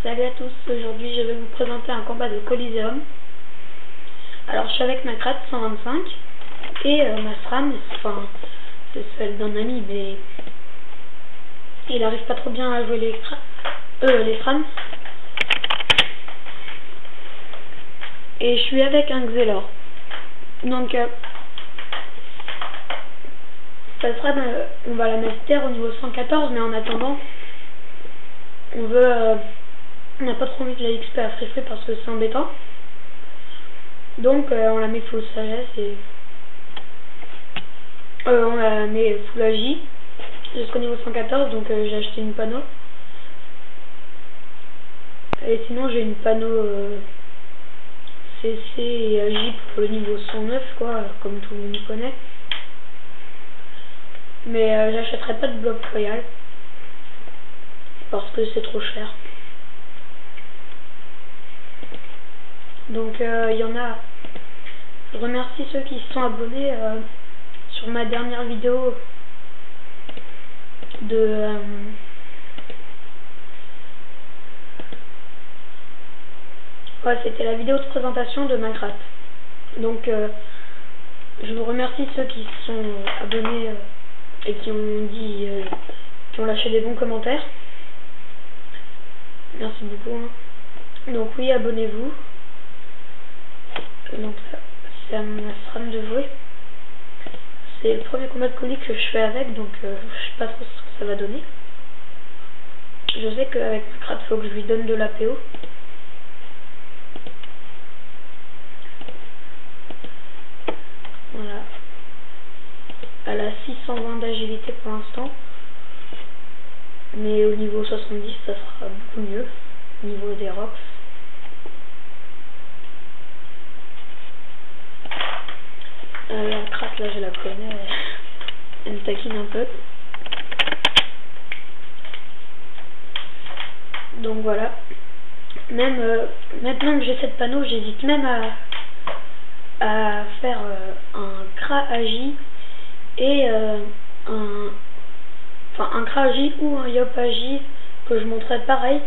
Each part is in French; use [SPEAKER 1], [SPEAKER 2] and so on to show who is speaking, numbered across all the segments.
[SPEAKER 1] Salut à tous, aujourd'hui je vais vous présenter un combat de Coliseum. Alors je suis avec ma Krat 125 et ma SRAM, enfin c'est celle d'un ami mais il arrive pas trop bien à jouer les SRAM. Et je suis avec un Xelor. Donc sa SRAM on va la master au niveau 114, mais en attendant on n'a pas trop envie de la XP à free parce que c'est embêtant. Donc on la met full sagesse et on la met full AJ jusqu'au niveau 114, donc j'ai acheté une panneau. Et sinon j'ai une panneau CC et AJ pour le niveau 109 quoi, comme tout le monde connaît. Mais j'achèterai pas de bloc royal parce que c'est trop cher. Donc il y en a. Je remercie ceux qui se sont abonnés sur ma dernière vidéo de ouais, c'était la vidéo de présentation de ma Krat. Donc je vous remercie ceux qui se sont abonnés et qui ont dit qui ont lâché des bons commentaires. Merci beaucoup hein. Donc oui, abonnez-vous. Donc c'est à ma SRAM de jouer. C'est le premier combat de colis que je fais avec, donc je sais pas trop ce que ça va donner. Je sais qu'avec ma Krat, il faut que je lui donne de l'APO. Voilà. Elle a 620 d'agilité pour l'instant. Mais au niveau 70, ça sera beaucoup mieux. Au niveau des rocks. La Krat là je la connais, elle me taquine un peu. Donc voilà. Même maintenant que j'ai cette panneau, j'hésite même à faire un Kra AJ et un Kra AJ ou un Yop AJ que je montrerai pareil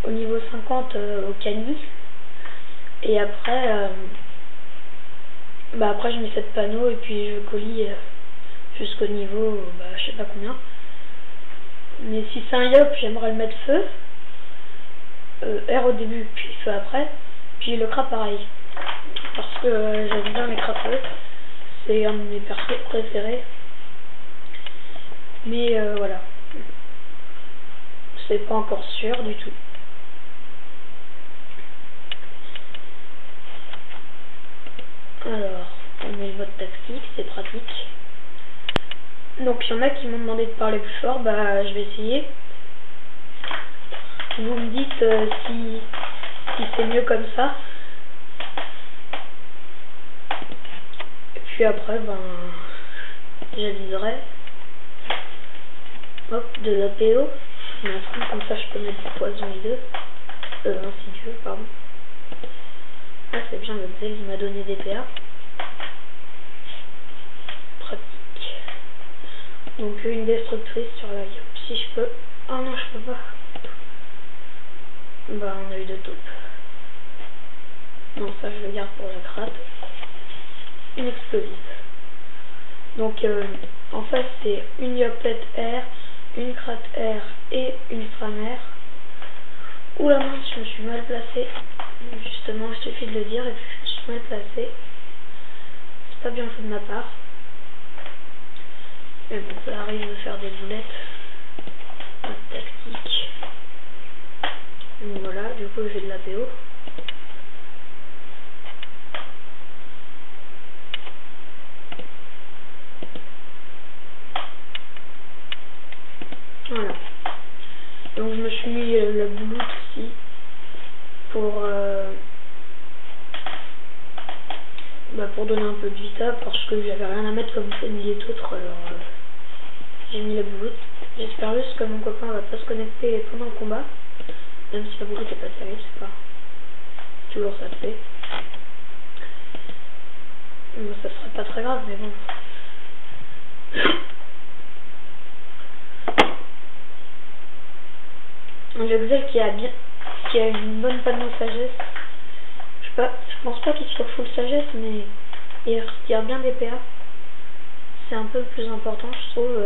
[SPEAKER 1] au niveau 50 au Cani. Et après après je mets cette panneau et puis je colis jusqu'au niveau je sais pas combien. Mais si c'est un Yop, j'aimerais le mettre feu, R au début puis feu après, puis le Kra pareil parce que j'aime bien les Kra feu, c'est un de mes persos préférés. Mais voilà, c'est pas encore sûr du tout. Alors, on met le mode tactique, c'est pratique. Donc il y en a qui m'ont demandé de parler plus fort, je vais essayer. Vous me dites si c'est mieux comme ça. Et puis après, j'aviserai. Hop, de l'APO. Comme ça je peux mettre du poison insidieux, pardon. Ah c'est bien, le Xel il m'a donné des PA. Pratique. Donc une destructrice sur la Yop si je peux. Oh non je peux pas. On a eu de taupe. Non ça je le garde pour la Krat. Une explosive. Donc en face c'est une Yopette R, une Krat R et une SRAM R. Ou la main si je me suis mal placé. Justement, il suffit de le dire et puis je me suis mal placé. C'est pas bien fait de ma part. Mais bon, ça arrive de faire des boulettes. Tactique. Donc voilà, du coup j'ai de l'APO. Voilà. Donc je me suis mis la bouloute aussi. Pour donner un peu de vita parce que j'avais rien à mettre comme ces milliers d'autres, alors j'ai mis la bouloute. J'espère juste que mon copain va pas se connecter pendant le combat, même si la bouloute est pas terrible, c'est pas toujours ça le fait. Bon, ça serait pas très grave mais bon. Le Xel qui a bien qui a une bonne panneau sagesse. Je pense pas qu'il soit full sagesse, mais il retire bien des PA. C'est un peu le plus important, je trouve.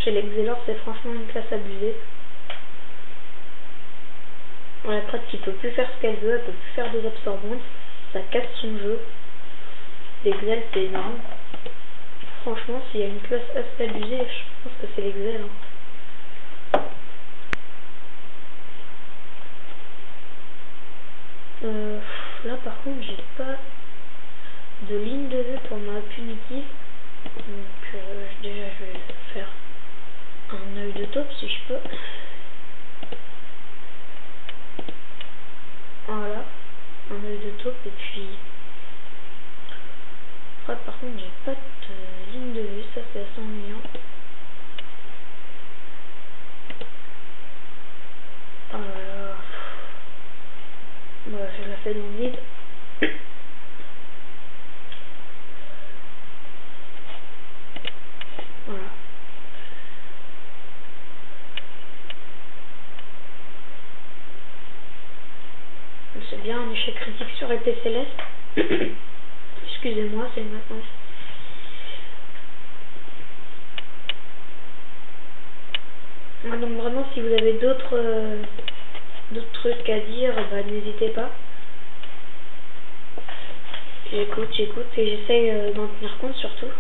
[SPEAKER 1] Chez l'Excelor, c'est franchement une classe abusée. La cratte qui peut plus faire ce qu'elle veut, elle peut plus faire des absorbantes, ça casse son jeu. L'Excel, c'est énorme. Franchement, s'il y a une classe assez abusée, je pense que c'est l'Excel. Là par contre j'ai pas de ligne de vue pour ma punitive, donc déjà je vais faire un œil de taupe si je peux. Voilà, un œil de taupe, et puis après par contre j'ai pas de ligne de vue, ça c'est assez ennuyant. Oh là là. Voilà, je la fais dans le vide. Voilà. C'est bien un échec critique sur épée céleste. Excusez-moi, c'est maintenant. Donc vraiment, si vous avez d'autres trucs à dire, bah, n'hésitez pas. J'écoute et j'essaye d'en tenir compte surtout.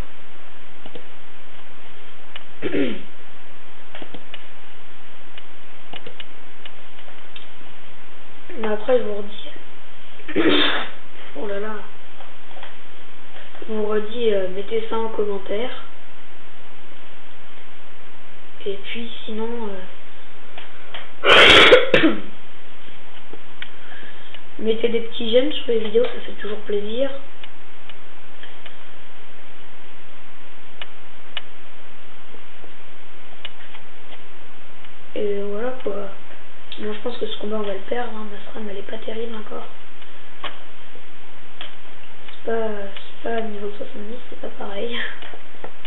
[SPEAKER 1] Mais après je vous redis. Oh là là. Je vous redis, mettez ça en commentaire. Et puis sinon mettez des petits j'aime sur les vidéos, ça fait toujours plaisir. Et voilà quoi. Moi je pense que ce combat on va le perdre, hein. Nasram elle est pas terrible encore. C'est pas niveau 70, c'est pas pareil.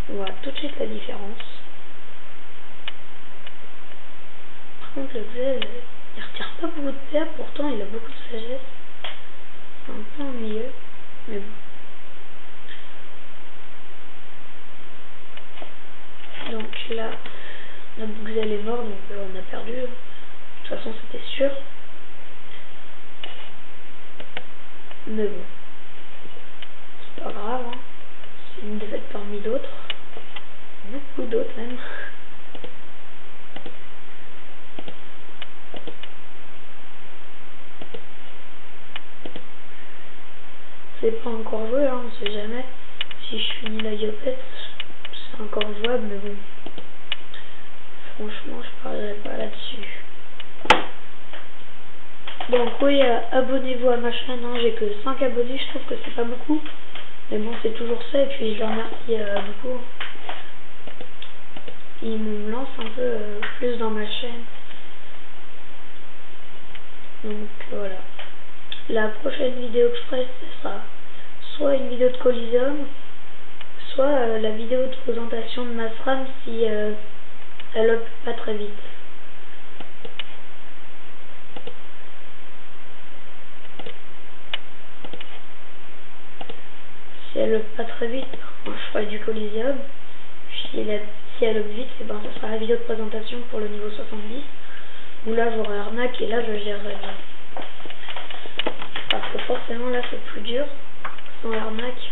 [SPEAKER 1] On voit tout de suite la différence. Par contre le Xel, il retire pas beaucoup de PA, pourtant il a beaucoup de sagesse. C'est un peu ennuyeux, mais bon. Donc là, notre Xel est mort, donc on a perdu. De toute façon c'était sûr. Mais bon. C'est pas grave, hein. C'est une défaite parmi d'autres. Beaucoup d'autres même. C'est pas encore joué, hein, on sait jamais. Si je finis la Yopette, c'est encore jouable, mais bon. Franchement, je parlerai pas là-dessus. Donc oui, abonnez-vous à ma chaîne, hein. J'ai que 5 abonnés, je trouve que c'est pas beaucoup. Mais bon, c'est toujours ça, et puis je les remercie beaucoup. Ils me lancent un peu plus dans ma chaîne. Donc voilà. La prochaine vidéo que je ferai, ce sera soit une vidéo de Coliseum, soit la vidéo de présentation de Nasram si elle up pas très vite. Si elle up pas très vite, je ferai du Coliseum. Si elle up vite, et ben, ce sera la vidéo de présentation pour le niveau 70. Où là j'aurai arnaque et là je gérerai bien. Parce que forcément là c'est plus dur sans l'arnaque.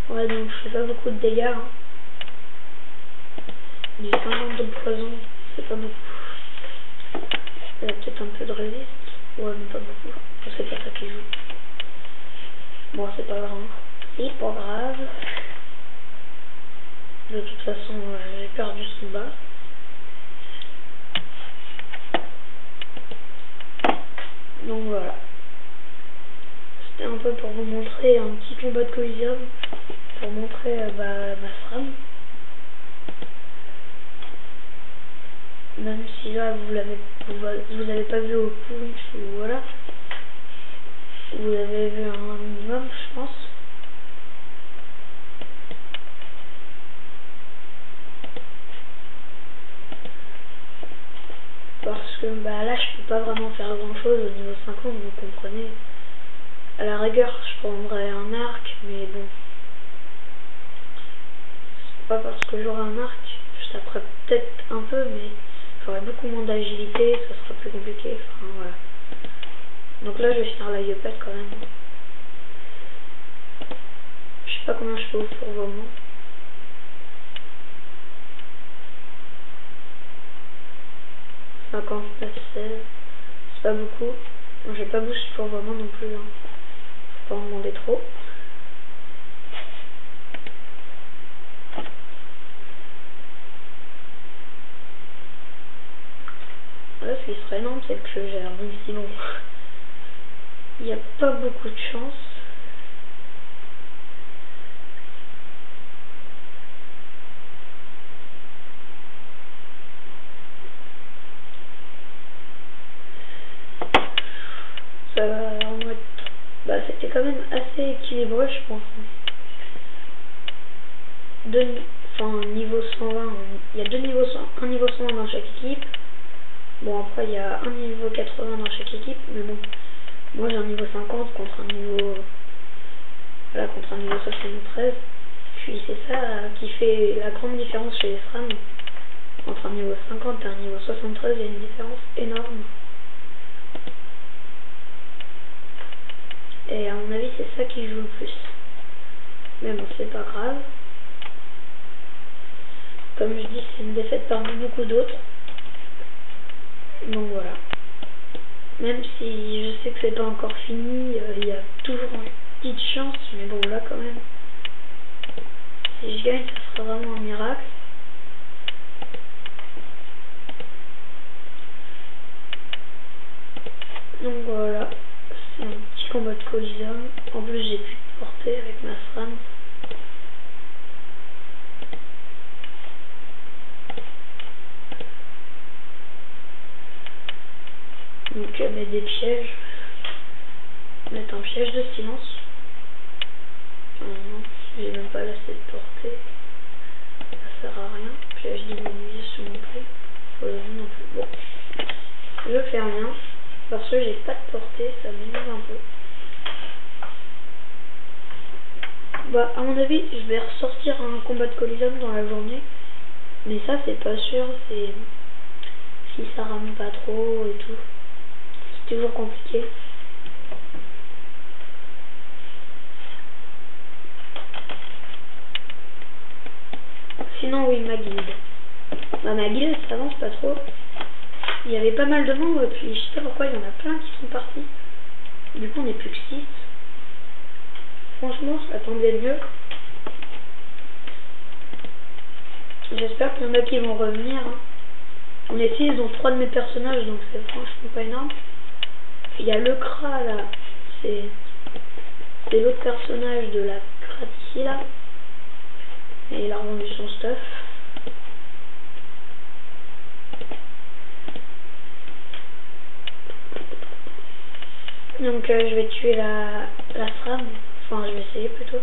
[SPEAKER 1] Ouais, donc je fais pas beaucoup de dégâts. Hein. Du 50 de poison, c'est pas beaucoup. Il y a peut-être un peu de résiste. Ouais, mais pas beaucoup. C'est pas ça qui joue. Bon, c'est pas grave. C'est pas grave. De toute façon, j'ai perdu ce combat. Donc voilà. C'était un peu pour vous montrer un petit combat de Coliseum. Pour montrer Nasram. Même si là vous avez pas vu au punch ou voilà. Vous avez vu un minimum, je pense. je peux pas vraiment faire grand chose au niveau 50, vous comprenez. À la rigueur, je prendrais un arc, mais bon. C'est pas parce que j'aurai un arc, je taperai peut-être un peu, mais j'aurai beaucoup moins d'agilité, ça sera plus compliqué, enfin voilà. Donc là, je vais finir la yopette quand même. Je sais pas combien je fais au fourvoiement. « 59, 16, c'est pas beaucoup. J'ai pas bougé pour vraiment non plus, hein. Faut pas en demander trop. Là, ce qui serait énorme, c'est que je gère, donc sinon, il n'y a pas beaucoup de chance. Ça va vraiment être... Bah, c'était quand même assez équilibré, je pense. Enfin, niveau 120, il y a deux niveaux 100, un niveau 120 dans chaque équipe. Bon, après, il y a un niveau 80 dans chaque équipe, mais bon, moi j'ai un niveau 50 contre un niveau... Voilà, contre un niveau 73. Puis c'est ça qui fait la grande différence chez les SRAM. Entre un niveau 50 et un niveau 73, il y a une différence énorme. Et à mon avis, c'est ça qui joue le plus. Mais bon, c'est pas grave. Comme je dis, c'est une défaite parmi beaucoup d'autres. Donc voilà. Même si je sais que c'est pas encore fini, il y a toujours une petite chance. Mais bon, là quand même. Si je gagne, ça sera vraiment un miracle. Donc voilà. C'est un petit combat de Coliseum. En plus, j'ai pu porter avec ma SRAM. Donc mettre des pièges. Mettre un piège de silence. J'ai même pas laissé de portée. Ça sert à rien. Piège d'immobilisation non plus. Foison non plus. Bon. Je fais rien. Parce que j'ai pas de portée, ça m'énerve un peu. Bah, à mon avis, je vais ressortir un combat de Coliseum dans la journée. Mais ça, c'est pas sûr. C'est si ça rame pas trop et tout. C'est toujours compliqué. Sinon, oui, ma guilde. Bah, ma guilde, ça avance pas trop. Il y avait pas mal de membres, et puis je sais pas pourquoi, il y en a plein qui sont partis. Du coup, on n'est plus que 6. Franchement, je m'attendais mieux. J'espère qu'il y en a qui vont revenir. Hein. On est 6, ils ont 3 de mes personnages, donc c'est franchement pas énorme. Il y a le Kra là, c'est l'autre personnage de la Krati là. Et il a revendu son stuff. Donc je vais tuer la SRAM. Enfin, je vais essayer plutôt.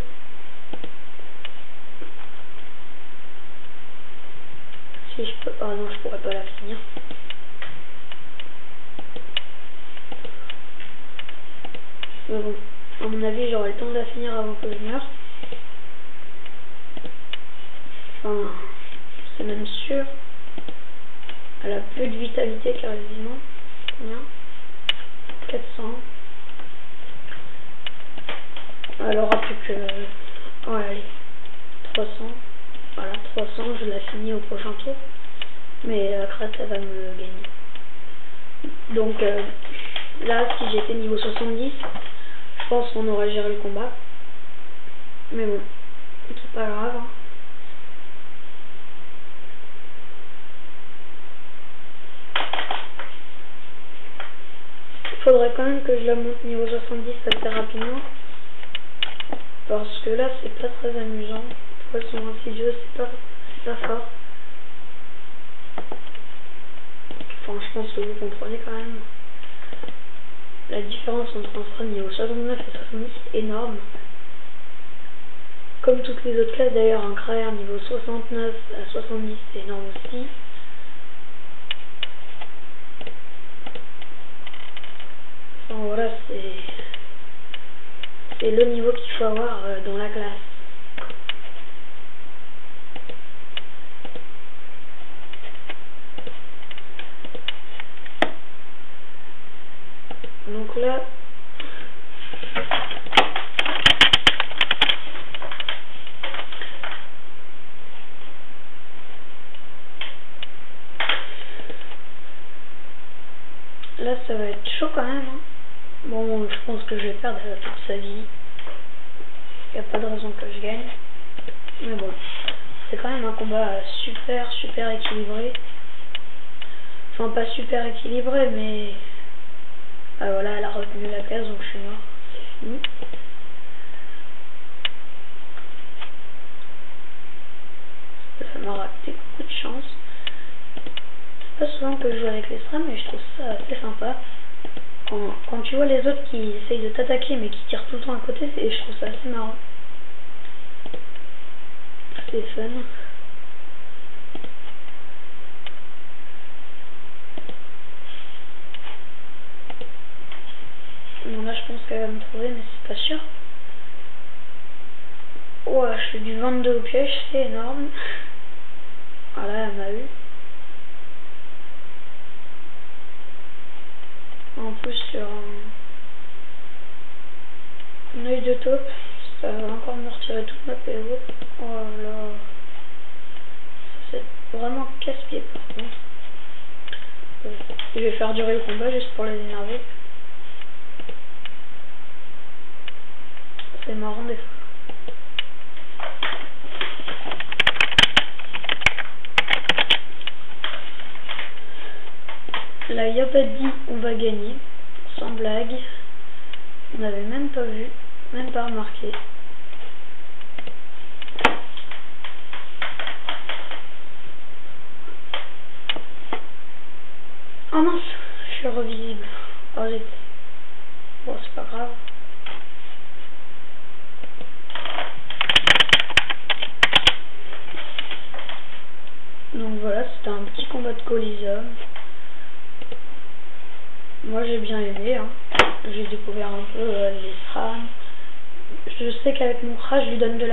[SPEAKER 1] Si je peux... Oh non, je pourrais pas la finir. Mais bon, à mon avis, j'aurai le temps de la finir avant que je meure. Enfin, c'est même sûr. Elle a peu de vitalité quasiment. Combien ? 400. Elle aura plus que... Ouais, allez. 300. Voilà, 300, je la finis au prochain tour. Mais la crasse, elle va me gagner. Donc là, si j'étais niveau 70, je pense qu'on aurait géré le combat. Mais bon, c'est pas grave. Hein. Il faudrait quand même que je la monte niveau 70 assez rapidement. Parce que là, c'est pas très amusant. Poisson insidieux, c'est pas fort. Enfin, je pense que vous comprenez quand même. La différence entre un SRAM niveau 69 et 70 est énorme. Comme toutes les autres classes d'ailleurs, un CRAER niveau 69 à 70 c'est énorme aussi. Enfin, voilà, c'est le niveau qu'il faut avoir dans la classe. Donc là, ça va être chaud quand même, hein. Bon, je pense que je vais perdre toute sa vie. Il n'y a pas de raison que je gagne. Mais bon, c'est quand même un combat super équilibré. Enfin, pas super équilibré, mais... Ah voilà, elle a retenu la case, donc je suis mort. C'est fini. Ça m'a raté beaucoup de chance. C'est pas souvent que je joue avec les strams, mais je trouve ça assez sympa. Quand tu vois les autres qui essayent de t'attaquer mais qui tirent tout le temps à côté, je trouve ça assez marrant. C'est fun. Bon, là je pense qu'elle va me trouver, mais c'est pas sûr. Oh, je fais du 22 au piège, c'est énorme. Voilà, elle m'a eu. En plus sur un œil de taupe, ça va encore me retirer toute ma PO. Oh là là, c'est vraiment casse-pied par contre. Je vais faire durer le combat juste pour les énerver. C'est marrant des fois. Là, il n'y a pas dit on va gagner, sans blague. On n'avait même pas vu, même pas remarqué. Oh mince, je suis revisible. Oh zut. Bon, c'est pas grave. Donc voilà, c'était un petit combat de Coliseum. Moi j'ai bien aimé, hein. J'ai découvert un peu les strams. Je sais qu'avec mon crash, je lui donne de la